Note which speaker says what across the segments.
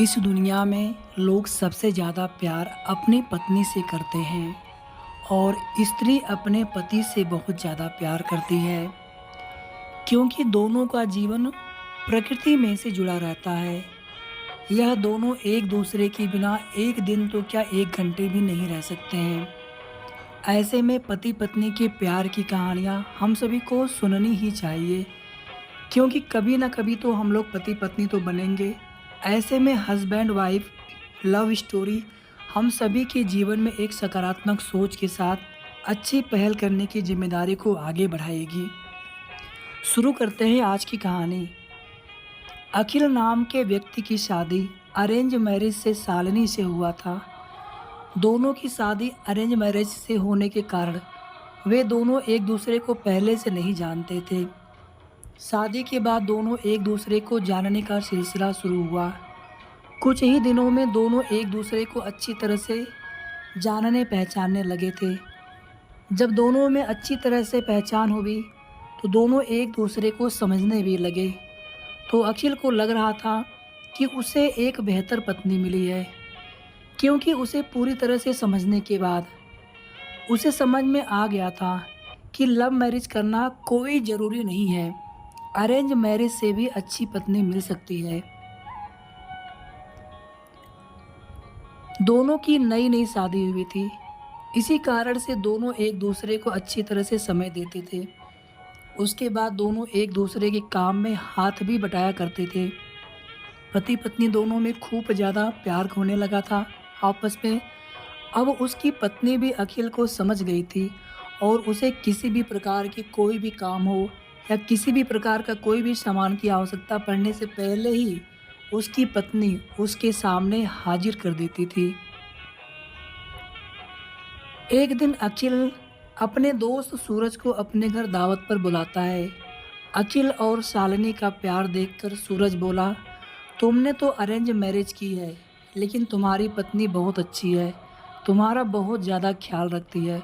Speaker 1: इस दुनिया में लोग सबसे ज़्यादा प्यार अपनी पत्नी से करते हैं और स्त्री अपने पति से बहुत ज़्यादा प्यार करती है क्योंकि दोनों का जीवन प्रकृति में से जुड़ा रहता है। यह दोनों एक दूसरे के बिना एक दिन तो क्या एक घंटे भी नहीं रह सकते हैं। ऐसे में पति पत्नी के प्यार की कहानियाँ हम सभी को सुननी ही चाहिए क्योंकि कभी ना कभी तो हम लोग पति पत्नी तो बनेंगे। ऐसे में हस्बैंड वाइफ लव स्टोरी हम सभी के जीवन में एक सकारात्मक सोच के साथ अच्छी पहल करने की जिम्मेदारी को आगे बढ़ाएगी। शुरू करते हैं आज की कहानी। अखिल नाम के व्यक्ति की शादी अरेंज मैरिज से शालिनी से हुआ था। दोनों की शादी अरेंज मैरिज से होने के कारण वे दोनों एक दूसरे को पहले से नहीं जानते थे। शादी के बाद दोनों एक दूसरे को जानने का सिलसिला शुरू हुआ। कुछ ही दिनों में दोनों एक दूसरे को अच्छी तरह से जानने पहचानने लगे थे। जब दोनों में अच्छी तरह से पहचान हुई तो दोनों एक दूसरे को समझने भी लगे। तो अखिल को लग रहा था कि उसे एक बेहतर पत्नी मिली है क्योंकि उसे पूरी तरह से समझने के बाद उसे समझ में आ गया था कि लव मैरिज करना कोई ज़रूरी नहीं है। अरेंज मैरिज से भी अच्छी पत्नी मिल सकती है। दोनों की नई नई शादी हुई थी, इसी कारण से दोनों एक दूसरे को अच्छी तरह से समय देते थे। उसके बाद दोनों एक दूसरे के काम में हाथ भी बटाया करते थे। पति पत्नी दोनों में खूब ज़्यादा प्यार होने लगा था आपस में। अब उसकी पत्नी भी अखिल को समझ गई थी और उसे किसी भी प्रकार की कोई भी काम हो या किसी भी प्रकार का कोई भी सामान की आवश्यकता पड़ने से पहले ही उसकी पत्नी उसके सामने हाजिर कर देती थी। एक दिन अखिल अपने दोस्त सूरज को अपने घर दावत पर बुलाता है। अखिल और शालिनी का प्यार देखकर सूरज बोला, तुमने तो अरेंज मैरिज की है लेकिन तुम्हारी पत्नी बहुत अच्छी है, तुम्हारा बहुत ज़्यादा ख्याल रखती है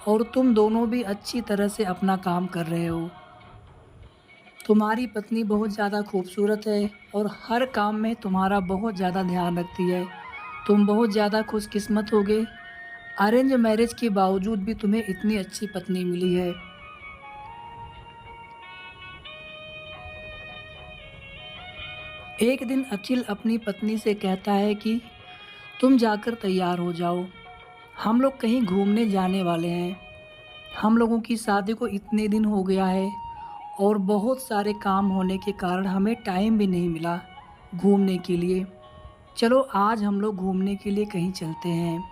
Speaker 1: और तुम दोनों भी अच्छी तरह से अपना काम कर रहे हो। तुम्हारी पत्नी बहुत ज़्यादा खूबसूरत है और हर काम में तुम्हारा बहुत ज़्यादा ध्यान रखती है। तुम बहुत ज़्यादा खुशकिस्मत होगे, अरेंज मैरिज के बावजूद भी तुम्हें इतनी अच्छी पत्नी मिली है। एक दिन अखिल अपनी पत्नी से कहता है कि तुम जाकर तैयार हो जाओ, हम लोग कहीं घूमने जाने वाले हैं। हम लोगों की शादी को इतने दिन हो गया है और बहुत सारे काम होने के कारण हमें टाइम भी नहीं मिला घूमने के लिए। चलो आज हम लोग घूमने के लिए कहीं चलते हैं।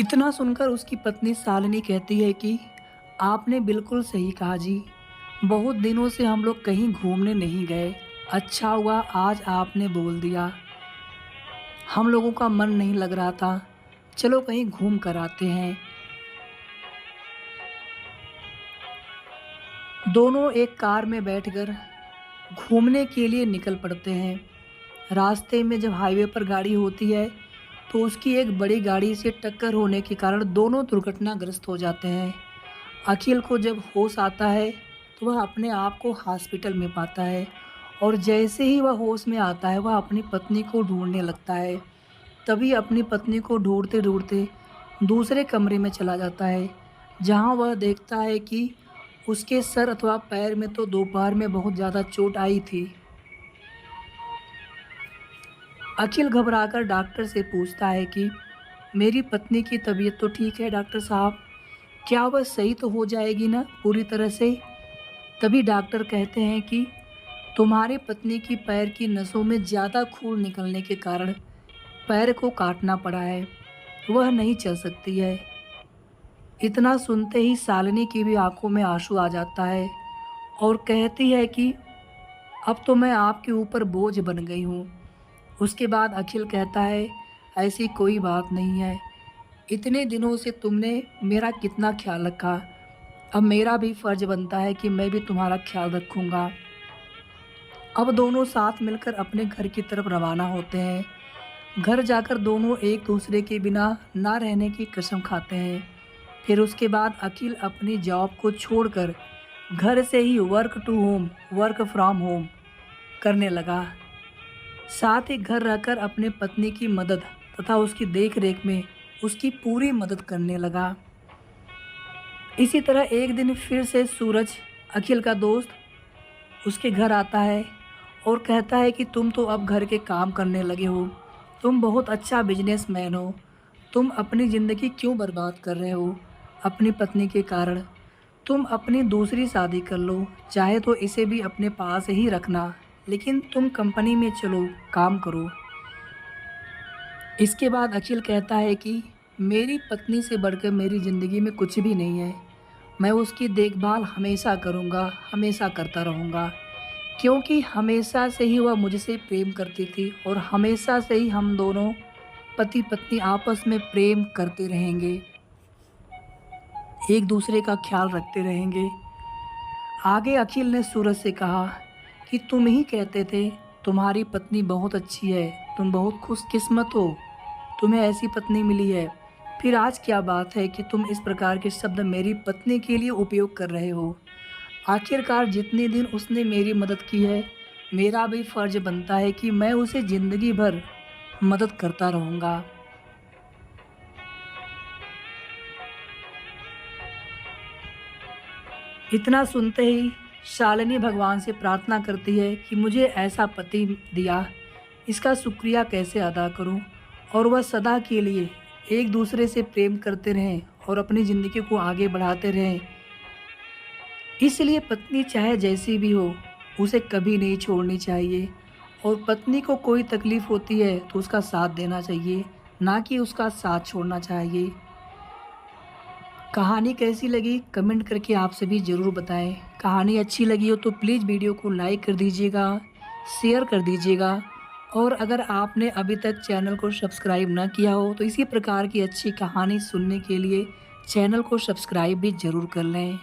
Speaker 1: इतना सुनकर उसकी पत्नी शालिनी कहती है कि आपने बिल्कुल सही कहा जी, बहुत दिनों से हम लोग कहीं घूमने नहीं गए। अच्छा हुआ आज आपने बोल दिया, हम लोगों का मन नहीं लग रहा था। चलो कहीं घूम कर आते हैं। दोनों एक कार में बैठकर घूमने के लिए निकल पड़ते हैं। रास्ते में जब हाईवे पर गाड़ी होती है तो उसकी एक बड़ी गाड़ी से टक्कर होने के कारण दोनों दुर्घटनाग्रस्त हो जाते हैं। अखिल को जब होश आता है तो वह अपने आप को हॉस्पिटल में पाता है और जैसे ही वह होश में आता है वह अपनी पत्नी को ढूंढने लगता है। तभी अपनी पत्नी को ढूंढते ढूंढते दूसरे कमरे में चला जाता है, जहां वह देखता है कि उसके सर अथवा पैर में तो दोपहर में बहुत ज़्यादा चोट आई थी। अखिल घबराकर डॉक्टर से पूछता है कि मेरी पत्नी की तबीयत तो ठीक है डॉक्टर साहब, क्या वह सही तो हो जाएगी ना पूरी तरह से? तभी डॉक्टर कहते हैं कि तुम्हारी पत्नी की पैर की नसों में ज़्यादा खून निकलने के कारण पैर को काटना पड़ा है, वह नहीं चल सकती है। इतना सुनते ही शालिनी की भी आंखों में आंसू आ जाता है और कहती है कि अब तो मैं आपके ऊपर बोझ बन गई हूँ। उसके बाद अखिल कहता है, ऐसी कोई बात नहीं है, इतने दिनों से तुमने मेरा कितना ख्याल रखा, अब मेरा भी फ़र्ज़ बनता है कि मैं भी तुम्हारा ख्याल रखूँगा। अब दोनों साथ मिलकर अपने घर की तरफ रवाना होते हैं। घर जाकर दोनों एक दूसरे के बिना ना रहने की कसम खाते हैं। फिर उसके बाद अखिल अपनी जॉब को छोड़कर घर से ही work to home work from home करने लगा। साथ ही घर रहकर अपने पत्नी की मदद तथा उसकी देख-रेख में उसकी पूरी मदद करने लगा। इसी तरह एक दिन फिर से सूरज, अखिल का दोस्त, उसके घर आता है और कहता है कि तुम तो अब घर के काम करने लगे हो, तुम बहुत अच्छा बिजनेसमैन हो, तुम अपनी ज़िंदगी क्यों बर्बाद कर रहे हो अपनी पत्नी के कारण? तुम अपनी दूसरी शादी कर लो, चाहे तो इसे भी अपने पास ही रखना, लेकिन तुम कंपनी में चलो, काम करो। इसके बाद अखिल कहता है कि मेरी पत्नी से बढ़कर मेरी ज़िंदगी में कुछ भी नहीं है। मैं उसकी देखभाल हमेशा करूँगा, हमेशा करता रहूँगा, क्योंकि हमेशा से ही वह मुझसे प्रेम करती थी और हमेशा से ही हम दोनों पति-पत्नी आपस में प्रेम करते रहेंगे, एक दूसरे का ख्याल रखते रहेंगे। आगे अखिल ने सूरज से कहा कि तुम ही कहते थे तुम्हारी पत्नी बहुत अच्छी है, तुम बहुत खुशकिस्मत हो, तुम्हें ऐसी पत्नी मिली है। फिर आज क्या बात है कि तुम इस प्रकार के शब्द मेरी पत्नी के लिए उपयोग कर रहे हो? आखिरकार जितने दिन उसने मेरी मदद की है, मेरा भी फ़र्ज़ बनता है कि मैं उसे ज़िंदगी भर मदद करता रहूँगा। इतना सुनते ही शालिनी भगवान से प्रार्थना करती है कि मुझे ऐसा पति दिया, इसका शुक्रिया कैसे अदा करूं, और वह सदा के लिए एक दूसरे से प्रेम करते रहें और अपनी ज़िंदगी को आगे बढ़ाते रहें। इसलिए पत्नी चाहे जैसी भी हो, उसे कभी नहीं छोड़नी चाहिए, और पत्नी को कोई तकलीफ़ होती है तो उसका साथ देना चाहिए, ना कि उसका साथ छोड़ना चाहिए। कहानी कैसी लगी कमेंट करके आप सभी ज़रूर बताएं। कहानी अच्छी लगी हो तो प्लीज़ वीडियो को लाइक कर दीजिएगा, शेयर कर दीजिएगा, और अगर आपने अभी तक चैनल को सब्सक्राइब ना किया हो तो इसी प्रकार की अच्छी कहानी सुनने के लिए चैनल को सब्सक्राइब भी ज़रूर कर लें।